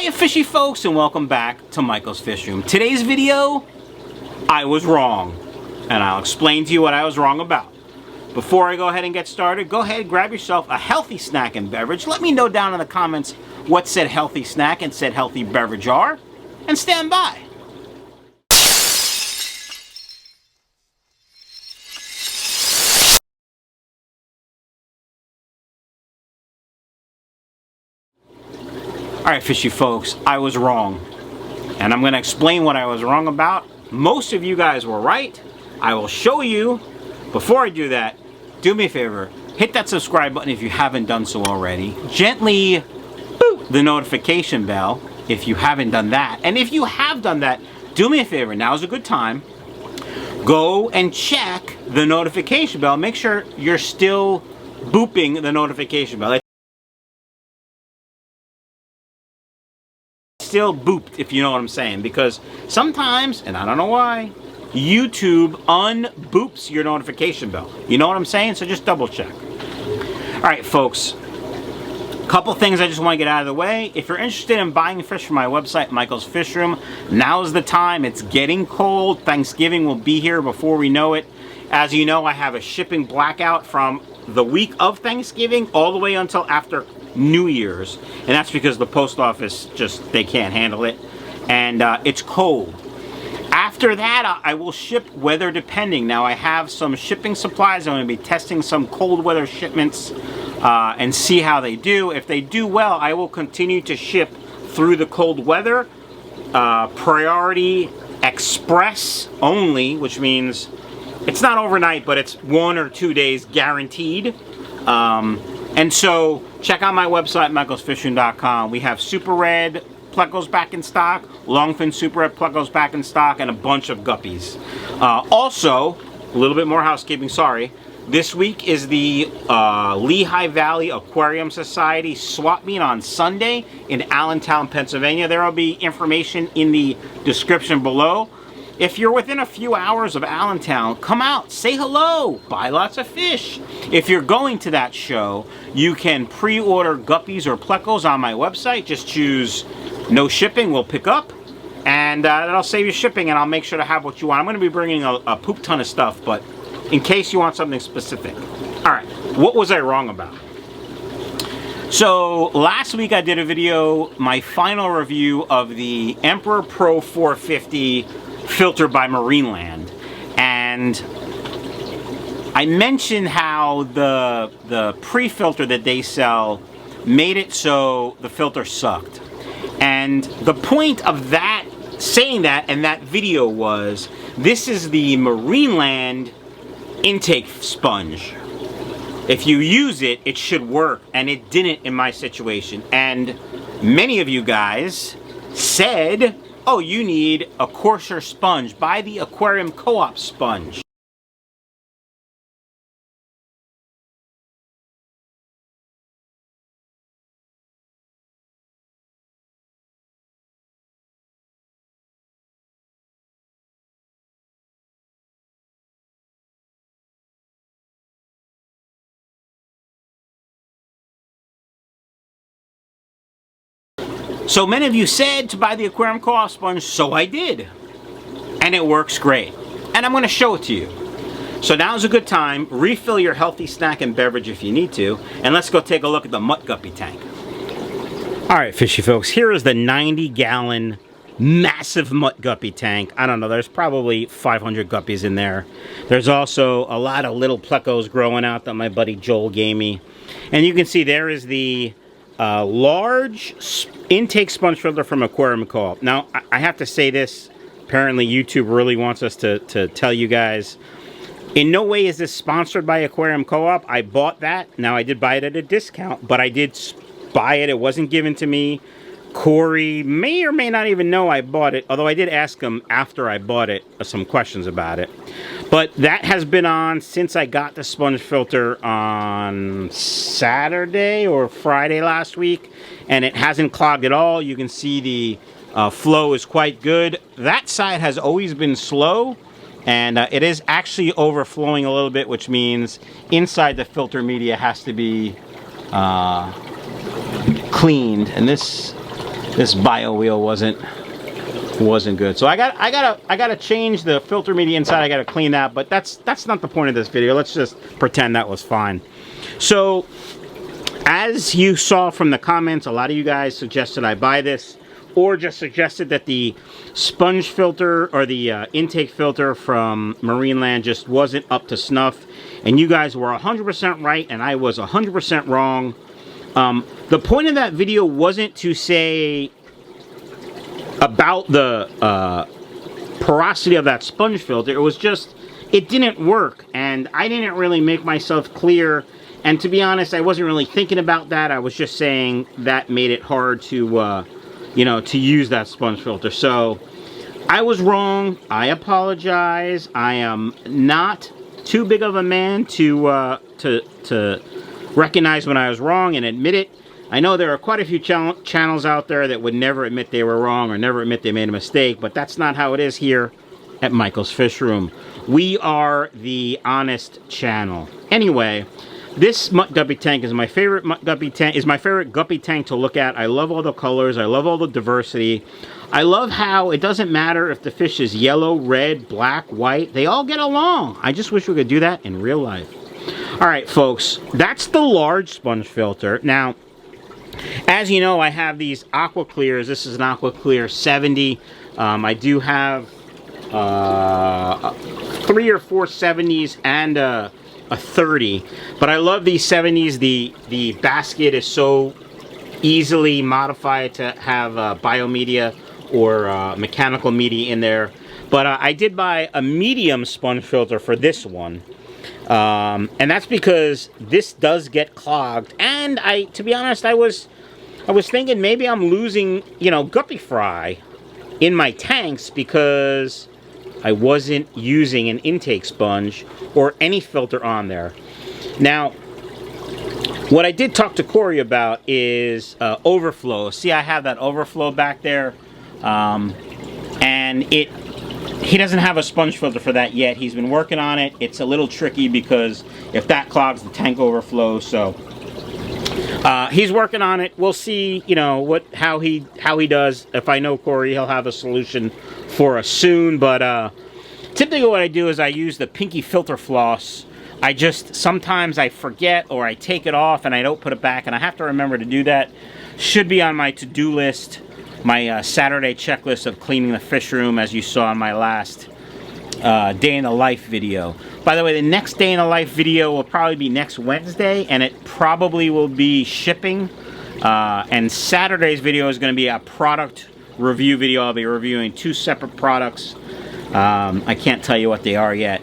Hiya fishy folks, and welcome back to Michael's Fish Room. Today's video, I was wrong, and I'll explain to you what I was wrong about. Before I go ahead and get started, go ahead and grab yourself a healthy snack and beverage. Let me know down in the comments what said healthy snack and said healthy beverage are, and stand by. Alright fishy folks, I was wrong. And I'm going to explain what I was wrong about. Most of you guys were right. I will show you. Before I do that, do me a favor. Hit that subscribe button if you haven't done so already. Gently boop the notification bell if you haven't done that. And if you have done that, do me a favor. Now's a good time. Go and check the notification bell. Make sure you're still booping the notification bell. Still booped, if you know what I'm saying, because sometimes, and I don't know why, YouTube unboops your notification bell. You know what I'm saying? So just double check. Alright folks, couple things I just want to get out of the way. If you're interested in buying fish from my website, Michael's Fish Room, now's the time. It's getting cold. Thanksgiving will be here before we know it. As you know, I have a shipping blackout from the week of Thanksgiving all the way until after New Year's, and that's because the post office they can't handle it, and it's cold. After that, I will ship weather depending. Now I have some shipping supplies. I'm going to be testing some cold weather shipments and see how they do. If they do well, I will continue to ship through the cold weather. Priority express only, which means it's not overnight, but it's 1 or 2 days guaranteed. And so, check out my website, michaelsfishroom.com. We have Super Red plecos back in stock, Longfin Super Red plecos back in stock, and a bunch of guppies. Also, a little bit more housekeeping, sorry. This week is the Lehigh Valley Aquarium Society swap meet on Sunday in Allentown, Pennsylvania. There will be information in the description below. If you're within a few hours of Allentown, come out, say hello, buy lots of fish. If you're going to that show, you can pre-order guppies or plecos on my website. Just choose no shipping, we'll pick up, and that'll save you shipping, and I'll make sure to have what you want. I'm going to be bringing a poop ton of stuff, but in case you want something specific. All right, what was I wrong about? So last week I did a video, my final review of the Emperor Pro 450 filter by Marineland, and I mentioned how the pre-filter that they sell made it so the filter sucked. And the point of that, saying that in that video was, this is the Marineland intake sponge. If you use it, it should work, and it didn't in my situation. And many of you guys said, oh, you need a coarser sponge. Buy the Aquarium Co-Op sponge. So many of you said to buy the Aquarium Co-Op sponge, so I did. And it works great. And I'm going to show it to you. So now's a good time. Refill your healthy snack and beverage if you need to. And let's go take a look at the mutt guppy tank. Alright fishy folks, here is the 90-gallon massive mutt guppy tank. I don't know, there's probably 500 guppies in there. There's also a lot of little plecos growing out that my buddy Joel gave me. And you can see there is the large intake sponge filter from Aquarium Co-Op. Now, I have to say this. Apparently, YouTube really wants us to tell you guys. In no way is this sponsored by Aquarium Co-Op. I bought that. Now, I did buy it at a discount, but I did buy it. It wasn't given to me. Corey may or may not even know I bought it, although I did ask him after I bought it some questions about it. But that has been on since I got the sponge filter on Saturday or Friday last week, and it hasn't clogged at all. You can see the flow is quite good. That side has always been slow, and it is actually overflowing a little bit, which means inside the filter media has to be cleaned. And this this bio wheel wasn't good. So I gotta change the filter media inside. I gotta clean that, but that's not the point of this video. Let's just pretend that was fine. So as you saw from the comments, a lot of you guys suggested I buy this, or just suggested that the sponge filter or the intake filter from Marineland just wasn't up to snuff. And you guys were 100% right, and I was 100% wrong. The point of that video wasn't to say about the porosity of that sponge filter. It was just, it didn't work, and I didn't really make myself clear. And to be honest, I wasn't really thinking about that. I was just saying that made it hard to, you know, to use that sponge filter. So I was wrong. I apologize. I am not too big of a man to recognize when I was wrong and admit it. I know there are quite a few channels out there that would never admit they were wrong or never admit they made a mistake, but that's not how it is here at Michael's Fish Room. We are the honest channel. Anyway, this mutt guppy tank is my favorite guppy tank to look at. I love all the colors. I love all the diversity. I love how it doesn't matter if the fish is yellow, red, black, white. They all get along. I just wish we could do that in real life. All right, folks, that's the large sponge filter. Now, as you know, I have these aqua clears. This is an aqua clear 70. I do have 3 or 4 70s and a 30, but I love these 70s. The basket is so easily modified to have biomedia or mechanical media in there. But I did buy a medium sponge filter for this one, and that's because this does get clogged. And to be honest, I was thinking maybe I'm losing, you know, guppy fry in my tanks because I wasn't using an intake sponge or any filter on there. Now, what I did talk to Corey about is overflow. See, I have that overflow back there, and he doesn't have a sponge filter for that yet. He's been working on it. It's a little tricky because if that clogs, the tank overflows. So he's working on it. We'll see, you know, how he does. If I know Corey, he'll have a solution for us soon. But typically what I do is I use the pinky filter floss. Sometimes I forget or I take it off and I don't put it back, and I have to remember to do that. Should be on my to-do list, my Saturday checklist of cleaning the fish room, as you saw in my last day in the life video. By the way, the next day in the life video will probably be next Wednesday, and it probably will be shipping. And Saturday's video is going to be a product review video. I'll be reviewing 2 separate products. I can't tell you what they are yet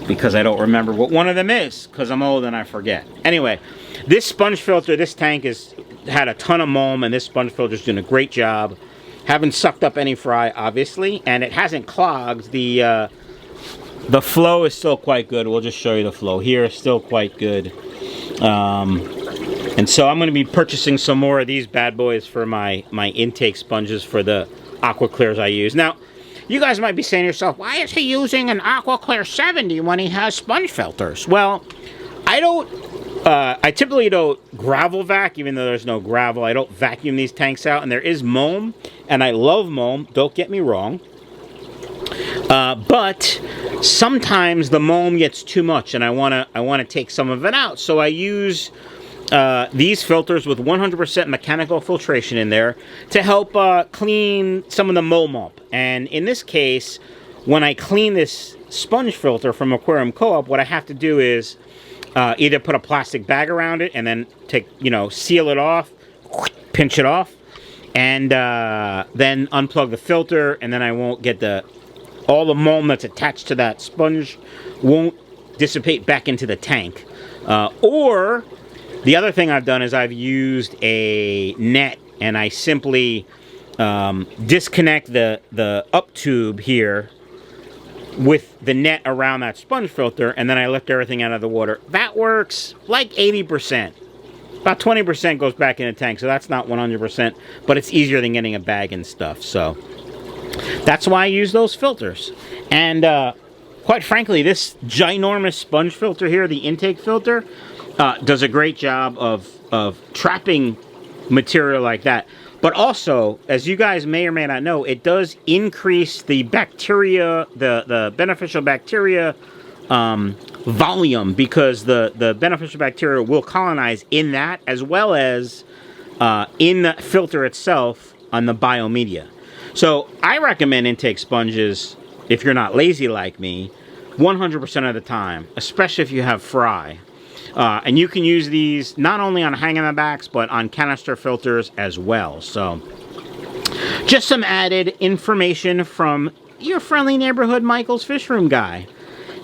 because I don't remember what one of them is because I'm old and I forget. Anyway, this sponge filter, this tank has had a ton of mulm, and this sponge filter is doing a great job. Haven't sucked up any fry, obviously, and it hasn't clogged. The flow is still quite good. We'll just show you the flow here. Still quite good. And so I'm going to be purchasing some more of these bad boys for my intake sponges for the aqua clears I use. Now, you guys might be saying to yourself, why is he using an aqua clear 70 when he has sponge filters? Well, I typically don't gravel vac, even though there's no gravel. I don't vacuum these tanks out, and there is mulm, and I love mulm, don't get me wrong. But sometimes the mulm gets too much, and I wanna take some of it out. So I use these filters with 100% mechanical filtration in there to help clean some of the mulm up. And in this case, when I clean this sponge filter from Aquarium Co-Op, what I have to do is either put a plastic bag around it and then seal it off, pinch it off, and then unplug the filter, and then I won't get all the mulm that's attached to that sponge won't dissipate back into the tank. Or the other thing I've done is I've used a net, and I simply disconnect the up tube here with the net around that sponge filter, and then I lift everything out of the water. That works like 80%. About 20% goes back in the tank, so that's not 100%, but it's easier than getting a bag and stuff. So that's why I use those filters. And quite frankly, this ginormous sponge filter here, the intake filter, does a great job of trapping material like that. But also, as you guys may or may not know, it does increase the bacteria, the beneficial bacteria volume, because the beneficial bacteria will colonize in that, as well as in the filter itself on the biomedia. So I recommend intake sponges if you're not lazy like me, 100% of the time, especially if you have fry. And you can use these not only on hang-on-the-backs, but on canister filters as well. So, just some added information from your friendly neighborhood Michael's Fish Room guy.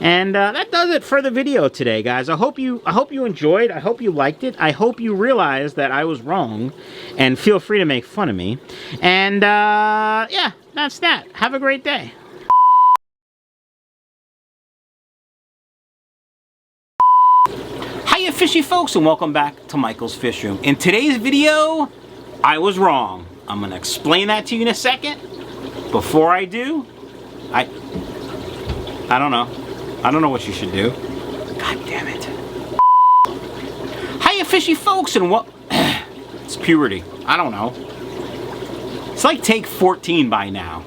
And that does it for the video today, guys. I hope you enjoyed. I hope you liked it. I hope you realized that I was wrong, and feel free to make fun of me. And yeah, that's that. Have a great day. Hiya fishy folks, and welcome back to Michael's Fish Room. In today's video, I was wrong. I'm gonna explain that to you in a second. Before I do, I don't know. I don't know what you should do. God damn it. Hiya fishy folks, and what it's puberty. I don't know. It's like take 14 by now.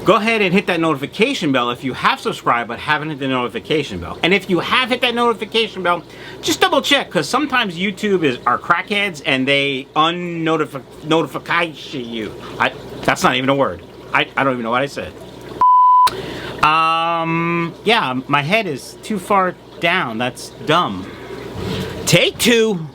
Go ahead and hit that notification bell if you have subscribed but haven't hit the notification bell. And if you have hit that notification bell, just double check, because sometimes YouTube are crackheads and they notify you. That's not even a word. I don't even know what I said. Yeah, my head is too far down. That's dumb. Take two.